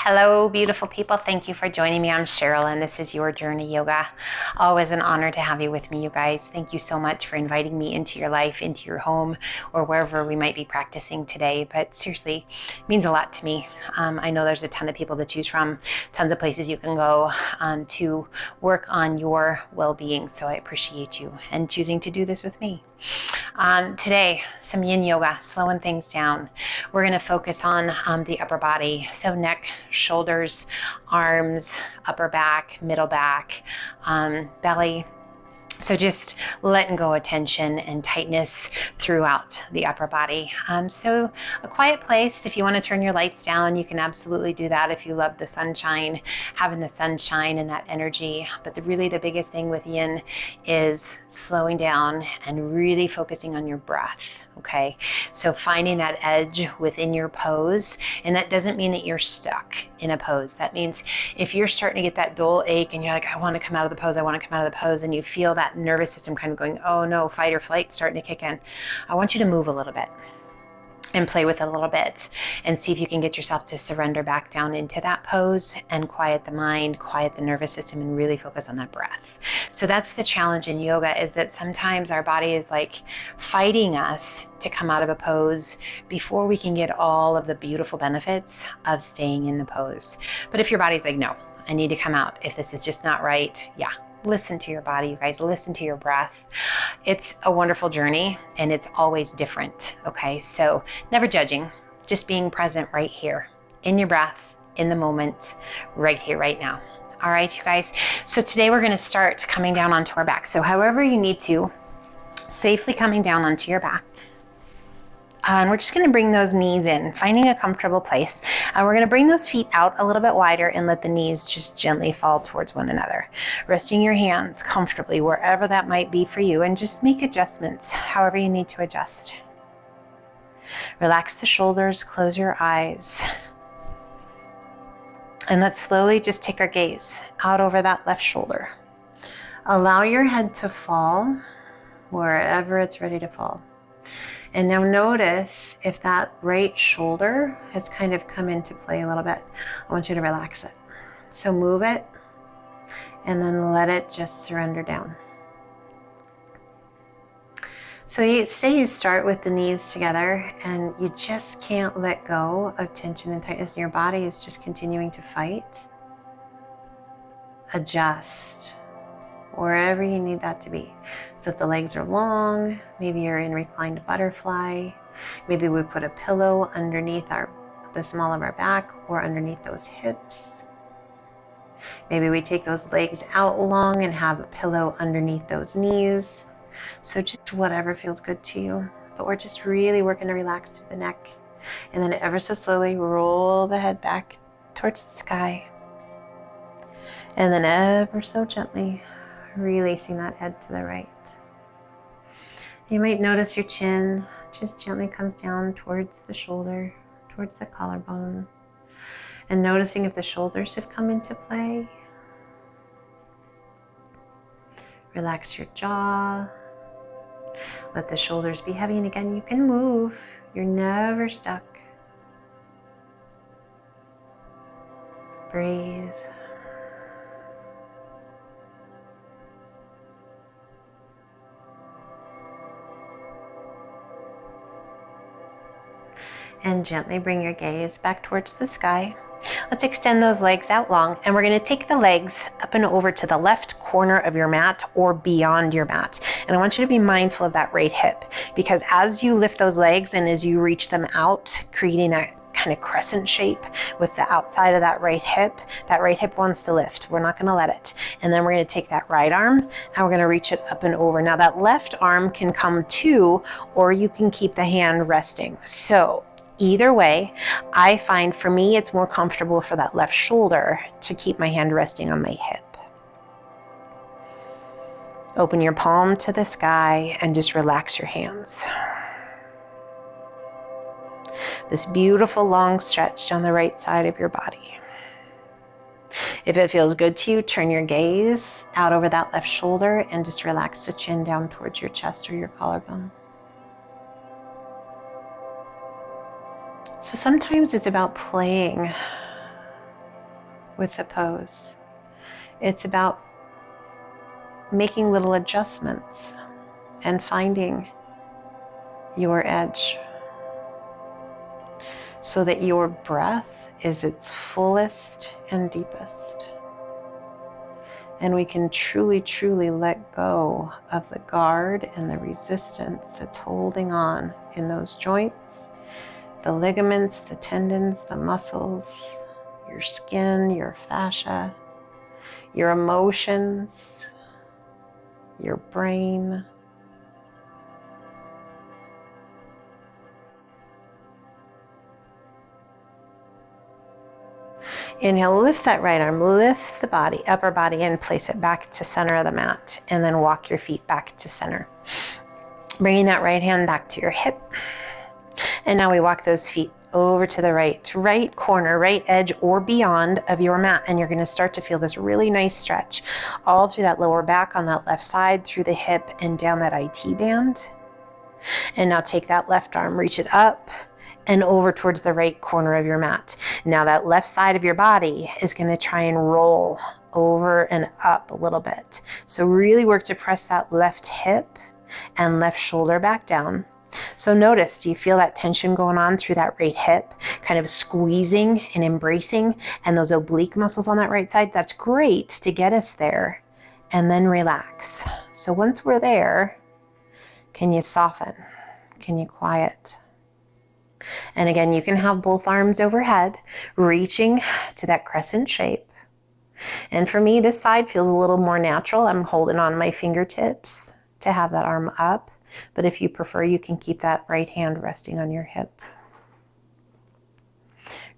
Hello, beautiful people. Thank you for joining me. I'm Cheryl, and this is Your Journey Yoga. Always an honor to have you with me, you guys. Thank you so much for inviting me into your life, into your home, or wherever we might be practicing today. But seriously, it means a lot to me. I know there's a ton of people to choose from, tons of places you can go to work on your well-being. So I appreciate you and choosing to do this with me. Today, some yin yoga, slowing things down. We're going to focus on the upper body, so neck, shoulders, arms, upper back, middle back, belly. So just letting go of tension and tightness throughout the upper body. So a quiet place, if you want to turn your lights down, you can absolutely do that if you love the sunshine, having the sunshine and that energy. But really the biggest thing with yin is slowing down and really focusing on your breath. Okay, so finding that edge within your pose, and that doesn't mean that you're stuck in a pose. That means if you're starting to get that dull ache and you're like, I want to come out of the pose, I want to come out of the pose, and you feel that nervous system kind of going, oh no, fight or flight starting to kick in, I want you to move a little bit and play with it a little bit and see if you can get yourself to surrender back down into that pose and quiet the mind, quiet the nervous system, and really focus on that breath. So that's the challenge in yoga, is that sometimes our body is like fighting us to come out of a pose before we can get all of the beautiful benefits of staying in the pose. But if your body's like, no, I need to come out, if this is just not right, yeah, listen to your body, you guys, listen to your breath. It's a wonderful journey and it's always different, okay? So never judging, just being present right here, in your breath, in the moment, right here, right now. All right, you guys. So today we're gonna start coming down onto our back. So however you need to, safely coming down onto your back. And we're just going to bring those knees in, finding a comfortable place. We're going to bring those feet out a little bit wider and let the knees just gently fall towards one another. Resting your hands comfortably wherever that might be for you, and just make adjustments however you need to adjust. Relax the shoulders, close your eyes. And let's slowly just take our gaze out over that left shoulder. Allow your head to fall wherever it's ready to fall. And now notice if that right shoulder has kind of come into play a little bit. I want you to relax it. So move it and then let it just surrender down. So you start with the knees together and you just can't let go of tension and tightness, and your body is just continuing to fight. Adjust wherever you need that to be. So if the legs are long, maybe you're in reclined butterfly, maybe we put a pillow underneath the small of our back or underneath those hips. Maybe we take those legs out long and have a pillow underneath those knees. So just whatever feels good to you. But we're just really working to relax through the neck. And then ever so slowly roll the head back towards the sky. And then ever so gently releasing that head to the right. You might notice your chin just gently comes down towards the shoulder, towards the collarbone, and noticing if the shoulders have come into play. Relax your jaw. Let the shoulders be heavy, and again, you can move. You're never stuck. Breathe. And gently bring your gaze back towards the sky. Let's extend those legs out long, and we're going to take the legs up and over to the left corner of your mat or beyond your mat. And I want you to be mindful of that right hip, because as you lift those legs and as you reach them out, creating that kind of crescent shape with the outside of that right hip wants to lift. We're not going to let it. And then we're going to take that right arm and we're going to reach it up and over. Now that left arm can come too, or you can keep the hand resting. So either way, I find for me it's more comfortable for that left shoulder to keep my hand resting on my hip. Open your palm to the sky and just relax your hands. This beautiful long stretch down the right side of your body. If it feels good to you, turn your gaze out over that left shoulder and just relax the chin down towards your chest or your collarbone. So sometimes it's about playing with the pose. It's about making little adjustments and finding your edge so that your breath is its fullest and deepest. And we can truly, truly let go of the guard and the resistance that's holding on in those joints, the ligaments, the tendons, the muscles, your skin, your fascia, your emotions, your brain. Inhale, lift that right arm, lift the body, upper body, and place it back to center of the mat, and then walk your feet back to center. Bringing that right hand back to your hip. And now we walk those feet over to the right corner, right edge or beyond of your mat. And you're going to start to feel this really nice stretch all through that lower back on that left side, through the hip and down that IT band. And now take that left arm, reach it up and over towards the right corner of your mat. Now that left side of your body is going to try and roll over and up a little bit. So really work to press that left hip and left shoulder back down. So notice, do you feel that tension going on through that right hip, kind of squeezing and embracing, and those oblique muscles on that right side? That's great to get us there. And then relax. So once we're there, can you soften? Can you quiet? And again, you can have both arms overhead, reaching to that crescent shape. And for me, this side feels a little more natural. I'm holding on my fingertips to have that arm up. But if you prefer, you can keep that right hand resting on your hip.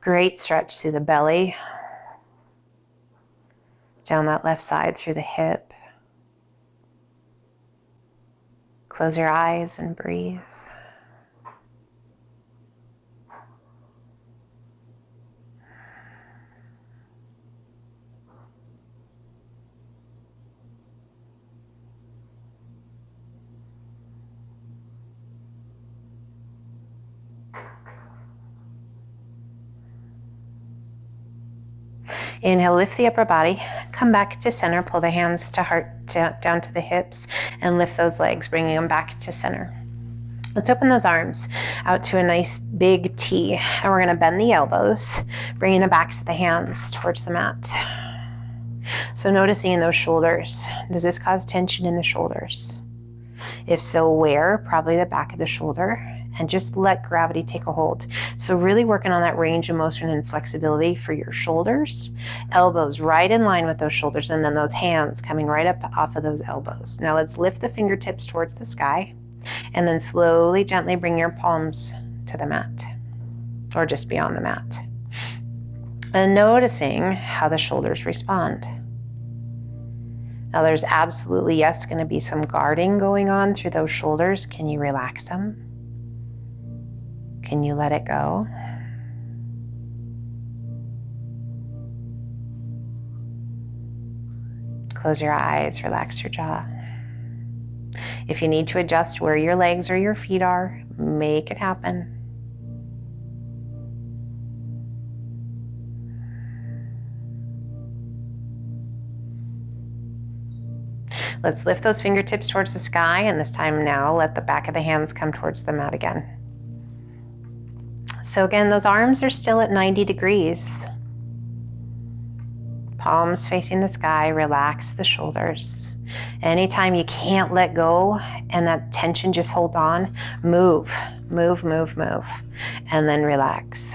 Great stretch through the belly, down that left side through the hip. Close your eyes and breathe. Inhale, lift the upper body, come back to center, pull the hands to heart down to the hips, and lift those legs, bringing them back to center. Let's open those arms out to a nice big T, and we're going to bend the elbows, bringing the backs of the hands towards the mat. So noticing in those shoulders, does this cause tension in the shoulders? If so, where? Probably the back of the shoulder. And just let gravity take a hold. So really working on that range of motion and flexibility for your shoulders. Elbows right in line with those shoulders, and then those hands coming right up off of those elbows. Now let's lift the fingertips towards the sky, and then slowly, gently bring your palms to the mat, or just beyond the mat. And noticing how the shoulders respond. Now there's absolutely, yes, going to be some guarding going on through those shoulders. Can you relax them? Can you let it go? Close your eyes, relax your jaw. If you need to adjust where your legs or your feet are, make it happen. Let's lift those fingertips towards the sky, and this time now let the back of the hands come towards the mat again. So again, those arms are still at 90 degrees. Palms facing the sky, relax the shoulders. Anytime you can't let go and that tension just holds on, move, move, move, move, and then relax.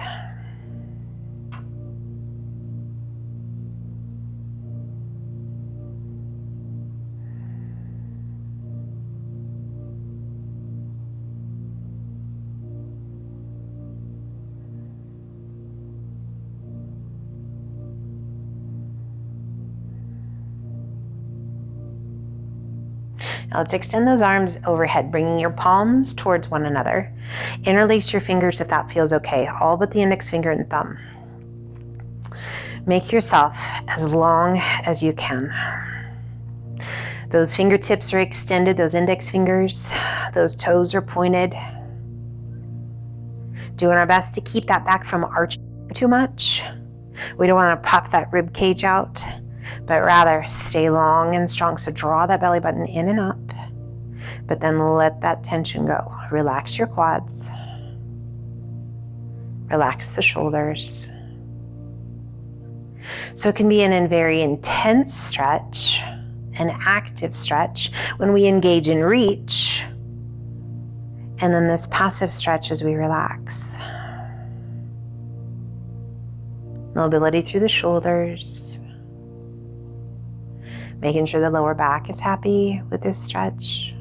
Now let's extend those arms overhead, bringing your palms towards one another. Interlace your fingers if that feels okay, all but the index finger and thumb. Make yourself as long as you can. Those fingertips are extended, those index fingers, those toes are pointed. Doing our best to keep that back from arching too much. We don't want to pop that rib cage out, but rather stay long and strong. So draw that belly button in and up, but then let that tension go. Relax your quads. Relax the shoulders. So it can be a very intense stretch, an active stretch when we engage in reach, and then this passive stretch as we relax. Mobility through the shoulders, making sure the lower back is happy with this stretch.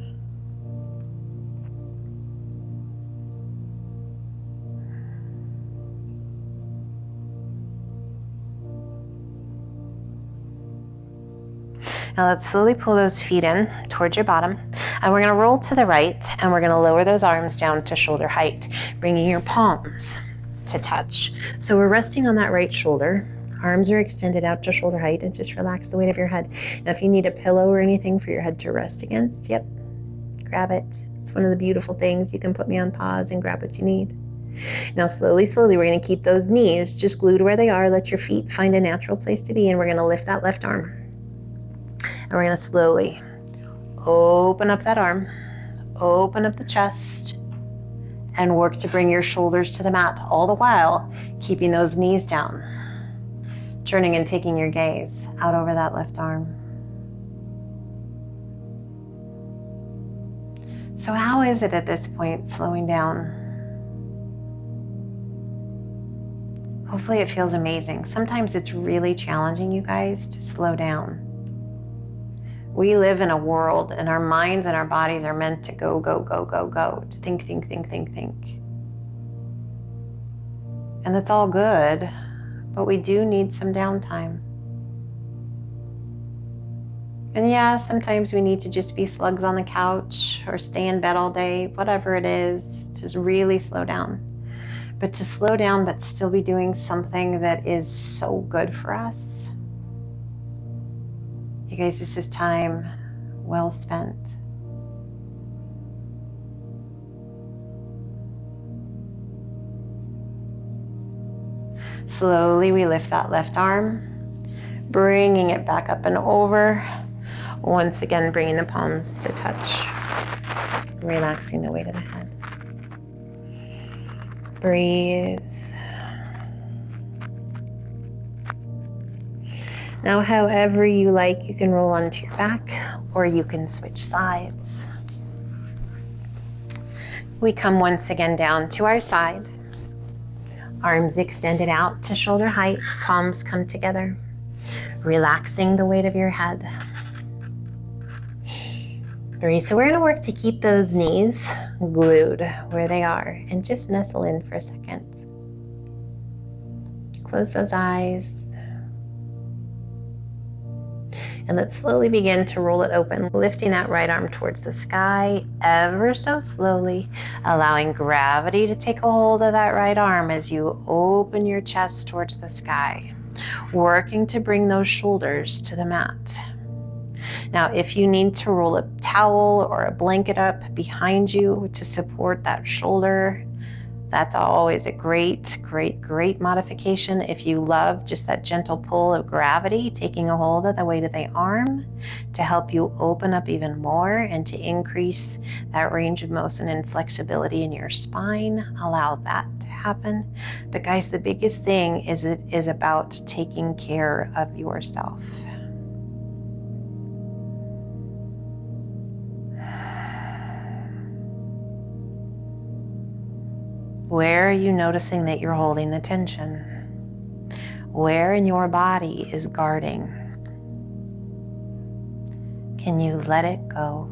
Now let's slowly pull those feet in towards your bottom, and we're going to roll to the right, and we're going to lower those arms down to shoulder height, bringing your palms to touch. So we're resting on that right shoulder. Arms are extended out to shoulder height, and just relax the weight of your head. Now if you need a pillow or anything for your head to rest against, yep, grab it. It's one of the beautiful things. You can put me on pause and grab what you need. Now slowly, we're going to keep those knees just glued where they are. Let your feet find a natural place to be, and we're going to lift that left arm. And we're going to slowly open up that arm, open up the chest, and work to bring your shoulders to the mat, all the while keeping those knees down. Turning and taking your gaze out over that left arm. So how is it at this point slowing down? Hopefully it feels amazing. Sometimes it's really challenging, you guys, to slow down. We live in a world, and our minds and our bodies are meant to go, go, go, go, go, to think, think, think, think, think. And that's all good, but we do need some downtime. And yeah, sometimes we need to just be slugs on the couch or stay in bed all day, whatever it is, to really slow down. But to slow down but still be doing something that is so good for us. You guys, this is time well spent. Slowly we lift that left arm, bringing it back up and over. Once again, bringing the palms to touch, relaxing the weight of the head. Breathe. Now, however you like, you can roll onto your back, or you can switch sides. We come once again down to our side. Arms extended out to shoulder height, palms come together, relaxing the weight of your head. Breathe. So we're going to work to keep those knees glued where they are, and just nestle in for a second. Close those eyes. And let's slowly begin to roll it open, lifting that right arm towards the sky ever so slowly, allowing gravity to take a hold of that right arm as you open your chest towards the sky, working to bring those shoulders to the mat. Now, if you need to roll a towel or a blanket up behind you to support that shoulder, that's always a great, great, great modification. If you love just that gentle pull of gravity, taking a hold of the weight of the arm to help you open up even more and to increase that range of motion and flexibility in your spine, allow that to happen. But guys, the biggest thing is about taking care of yourself. Where are you noticing that you're holding the tension? Where in your body is guarding? Can you let it go?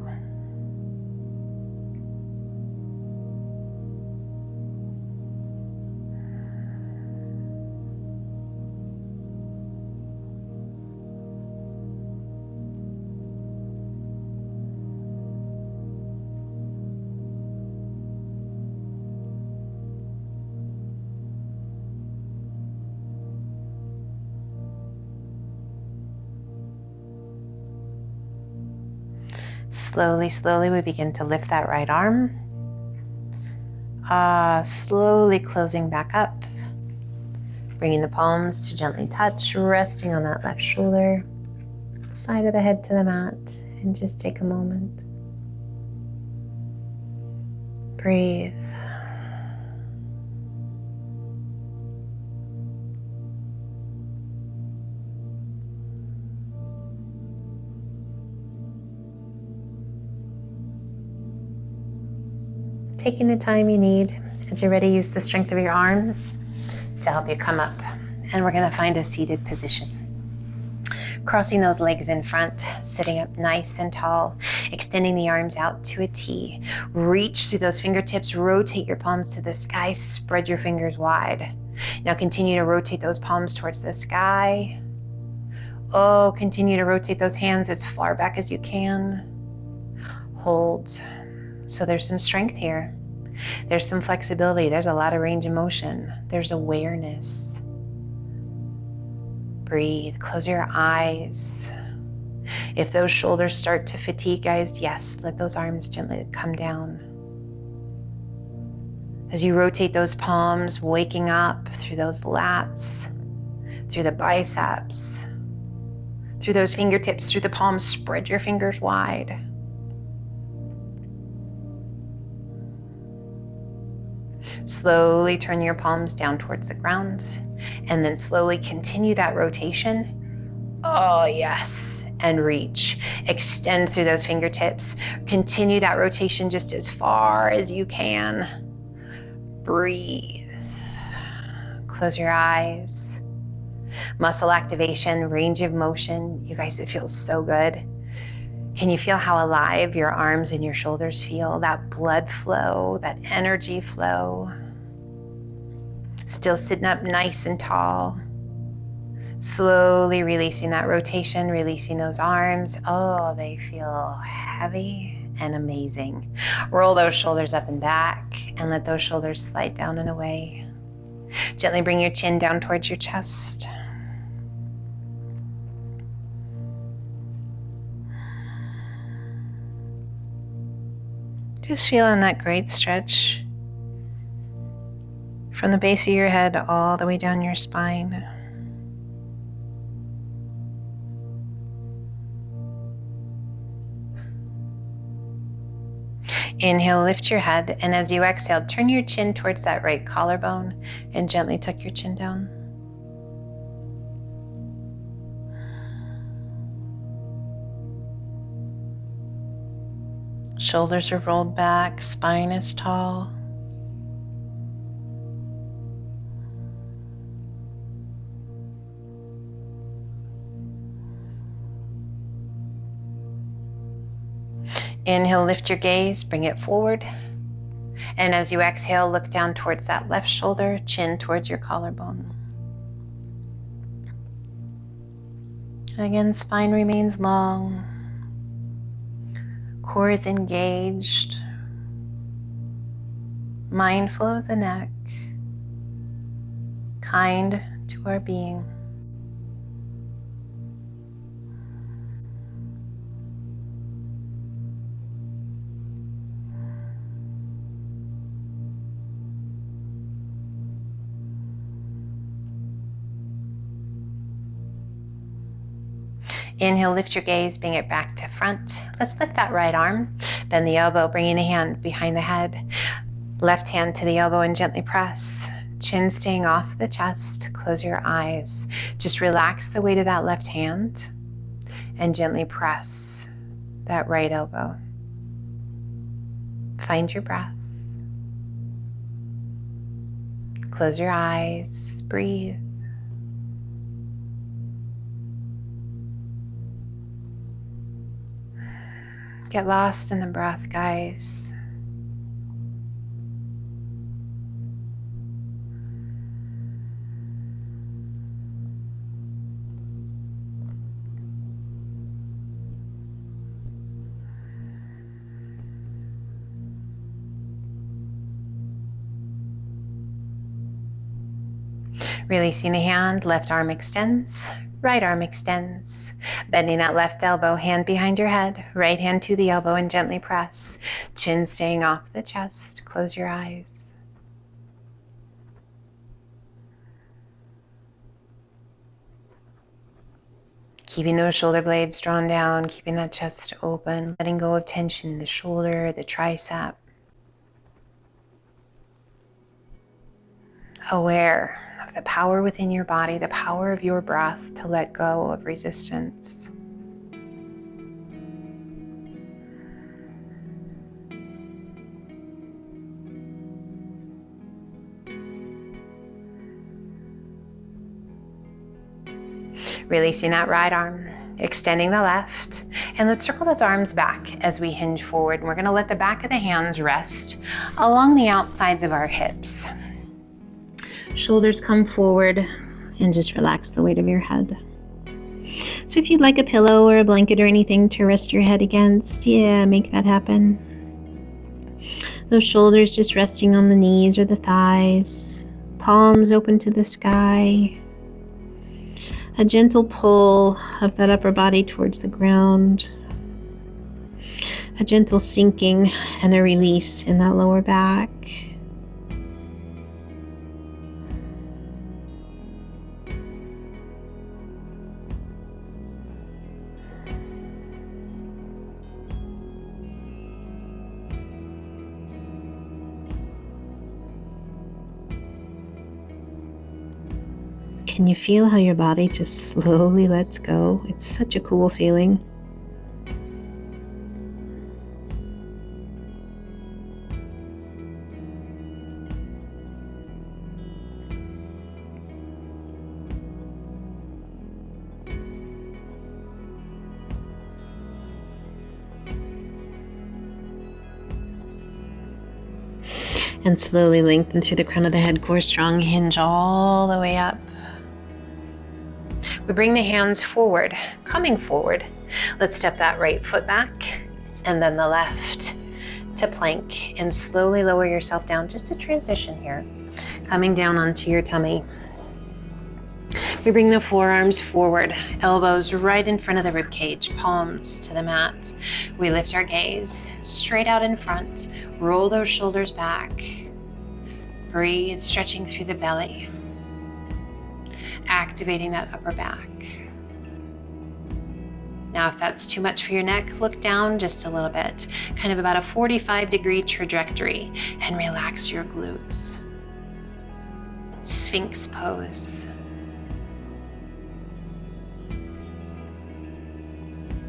Slowly, slowly we begin to lift that right arm, slowly closing back up, Bringing the palms to gently touch, resting on that left shoulder, side of the head to the mat, and just take a moment. Breathe. Taking the time you need. As you're ready, use the strength of your arms to help you come up. And we're going to find a seated position. Crossing those legs in front, sitting up nice and tall, extending the arms out to a T. Reach through those fingertips, rotate your palms to the sky, spread your fingers wide. Now continue to rotate those palms towards the sky. Oh, continue to rotate those hands as far back as you can. Hold. So there's some strength here. There's some flexibility. There's a lot of range of motion. There's awareness. Breathe. Close your eyes. If those shoulders start to fatigue, guys, yes, let those arms gently come down. As you rotate those palms, waking up through those lats, through the biceps, through those fingertips, through the palms, spread your fingers wide. Slowly turn your palms down towards the ground, and then slowly continue that rotation. Oh, yes. And reach. Extend through those fingertips. Continue that rotation just as far as you can. Breathe. Close your eyes. Muscle activation, range of motion. You guys, it feels so good. Can you feel how alive your arms and your shoulders feel? That blood flow, that energy flow. Still sitting up nice and tall. Slowly releasing that rotation, releasing those arms. Oh, they feel heavy and amazing. Roll those shoulders up and back and let those shoulders slide down and away. Gently bring your chin down towards your chest. Just feeling that great stretch from the base of your head all the way down your spine. Inhale, lift your head, and as you exhale, turn your chin towards that right collarbone and gently tuck your chin down. Shoulders are rolled back, spine is tall. Inhale, lift your gaze, bring it forward. And as you exhale, look down towards that left shoulder, chin towards your collarbone. Again, spine remains long. Core is engaged. Mindful of the neck. Kind to our being. Inhale, lift your gaze, bring it back to front. Let's lift that right arm, bend the elbow, bringing the hand behind the head. Left hand to the elbow and gently press. Chin staying off the chest, close your eyes. Just relax the weight of that left hand and gently press that right elbow. Find your breath. Close your eyes, breathe. Get lost in the breath, guys. Releasing the hand, left arm extends, right arm extends. Bending that left elbow, hand behind your head, right hand to the elbow and gently press. Chin staying off the chest, close your eyes. Keeping those shoulder blades drawn down, keeping that chest open, letting go of tension in the shoulder, the tricep. Aware of the power within your body, the power of your breath to let go of resistance. Releasing that right arm, extending the left, and let's circle those arms back as we hinge forward. And we're going to let the back of the hands rest along the outsides of our hips. Shoulders come forward and just relax the weight of your head. So if you'd like a pillow or a blanket or anything to rest your head against, make that happen. Those shoulders just resting on the knees or the thighs, palms open to the sky. A gentle pull of that upper body towards the ground. A gentle sinking and a release in that lower back. Can you feel how your body just slowly lets go? It's such a cool feeling. And slowly lengthen through the crown of the head, core strong, hinge all the way up. We bring the hands forward, coming forward. Let's step that right foot back and then the left to plank, and slowly lower yourself down. Just a transition here, coming down onto your tummy. We bring the forearms forward, elbows right in front of the rib cage, palms to the mat. We lift our gaze straight out in front, roll those shoulders back. Breathe, stretching through the belly. Activating that upper back. Now, if that's too much for your neck, look down just a little bit, kind of about a 45-degree trajectory, and relax your glutes. Sphinx pose.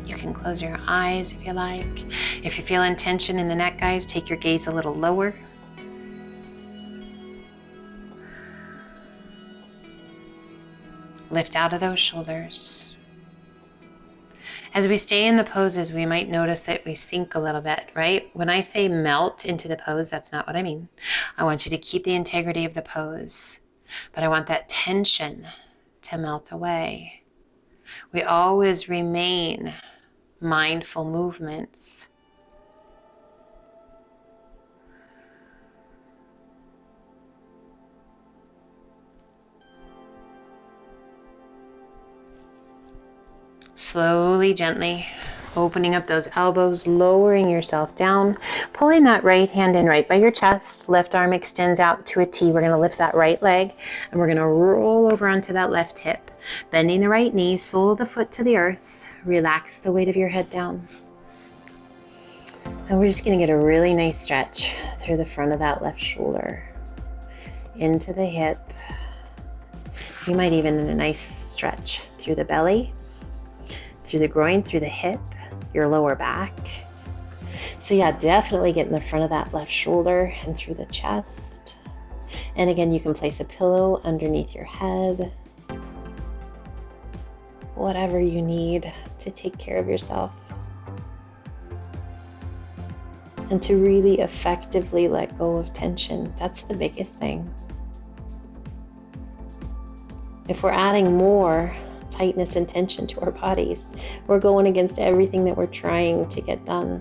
You can close your eyes if you like. If you're feeling tension in the neck, guys, take your gaze a little lower. Lift out of those shoulders. As we stay in the poses, we might notice that we sink a little bit, right? When I say melt into the pose, that's not what I mean. I want you to keep the integrity of the pose, but I want that tension to melt away. We always remain mindful movements. Slowly, gently, opening up those elbows, lowering yourself down, pulling that right hand in right by your chest. Left arm extends out to a T. We're going to lift that right leg, and we're going to roll over onto that left hip. Bending the right knee, sole of the foot to the earth. Relax the weight of your head down. And we're just going to get a really nice stretch through the front of that left shoulder, into the hip. You might even in a nice stretch through the belly, through the groin, through the hip, your lower back. So yeah, definitely get in the front of that left shoulder and through the chest. And again, you can place a pillow underneath your head. Whatever you need to take care of yourself. And to really effectively let go of tension. That's the biggest thing. If we're adding more tightness and tension to our bodies, we're going against everything that we're trying to get done.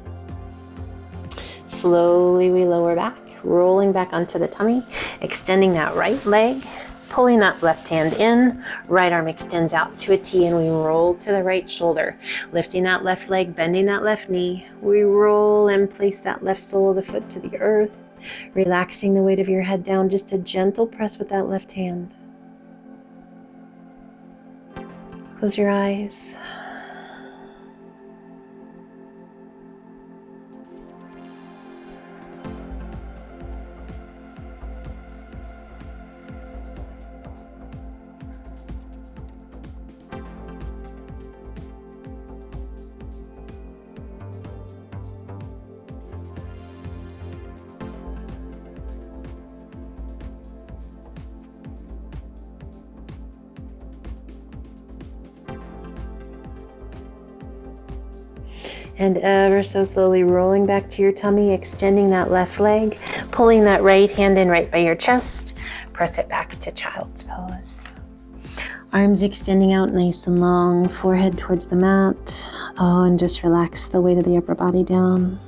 Slowly we lower back, rolling back onto the tummy, extending that right leg, pulling that left hand in, right arm extends out to a T, and we roll to the right shoulder, lifting that left leg, bending that left knee. We roll and place that left sole of the foot to the earth, relaxing the weight of your head down, just a gentle press with that left hand. Close your eyes. And ever so slowly rolling back to your tummy, extending that left leg, pulling that right hand in right by your chest. Press it back to child's pose. Arms extending out nice and long, forehead towards the mat. Oh, and just relax the weight of the upper body down.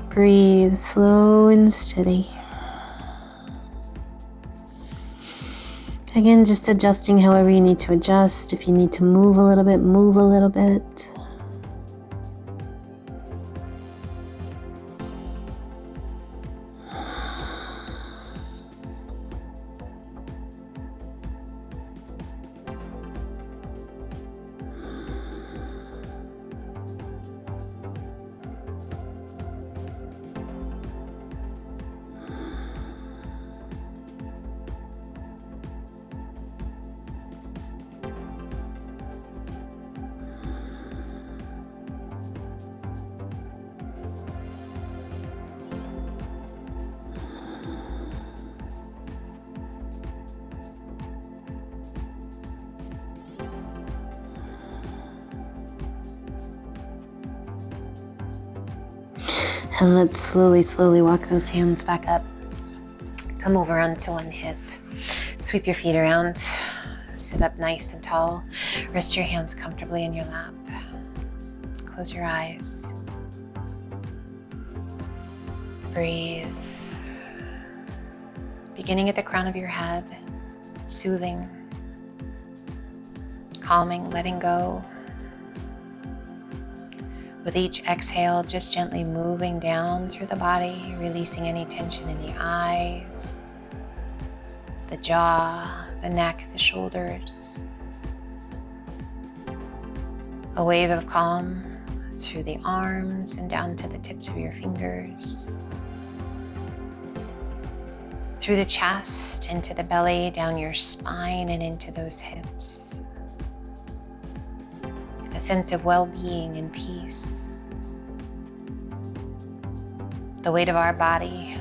Breathe slow and steady. Again, just adjusting however you need to adjust. If you need to move a little bit, move a little bit. And let's slowly walk those hands back up. Come over onto one hip. Sweep your feet around. Sit up nice and tall. Rest your hands comfortably in your lap. Close your eyes. Breathe. Beginning at the crown of your head, soothing, calming, letting go. With each exhale, just gently moving down through the body, releasing any tension in the eyes, the jaw, the neck, the shoulders. A wave of calm through the arms and down to the tips of your fingers. Through the chest, into the belly, down your spine and into those hips. A sense of well-being and peace. The weight of our body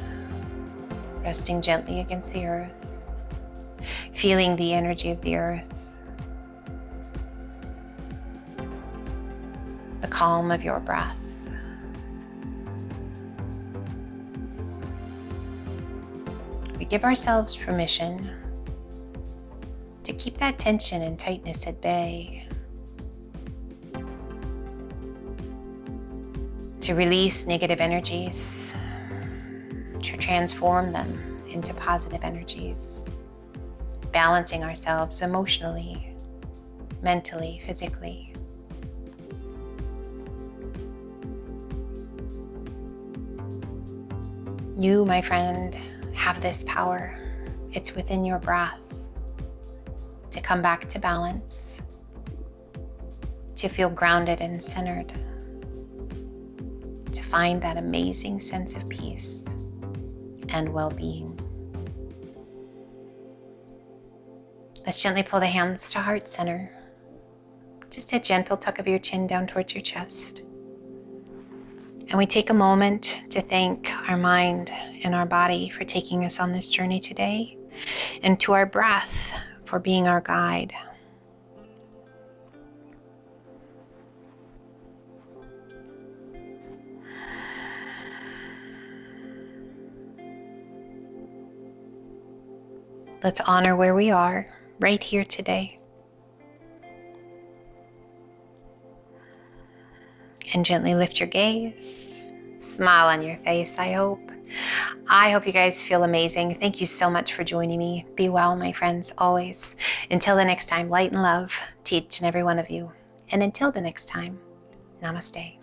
resting gently against the earth, feeling the energy of the earth, the calm of your breath. We give ourselves permission to keep that tension and tightness at bay, to release negative energies, to transform them into positive energies, balancing ourselves emotionally, mentally, physically. You, my friend, have this power. It's within your breath to come back to balance, to feel grounded and centered, to find that amazing sense of peace and well-being. Let's gently pull the hands to heart center. Just a gentle tuck of your chin down towards your chest. And we take a moment to thank our mind and our body for taking us on this journey today, and to our breath for being our guide. Let's honor where we are, right here today. And gently lift your gaze. Smile on your face, I hope. I hope you guys feel amazing. Thank you so much for joining me. Be well, my friends, always. Until the next time, light and love to each and every one of you. And until the next time, namaste.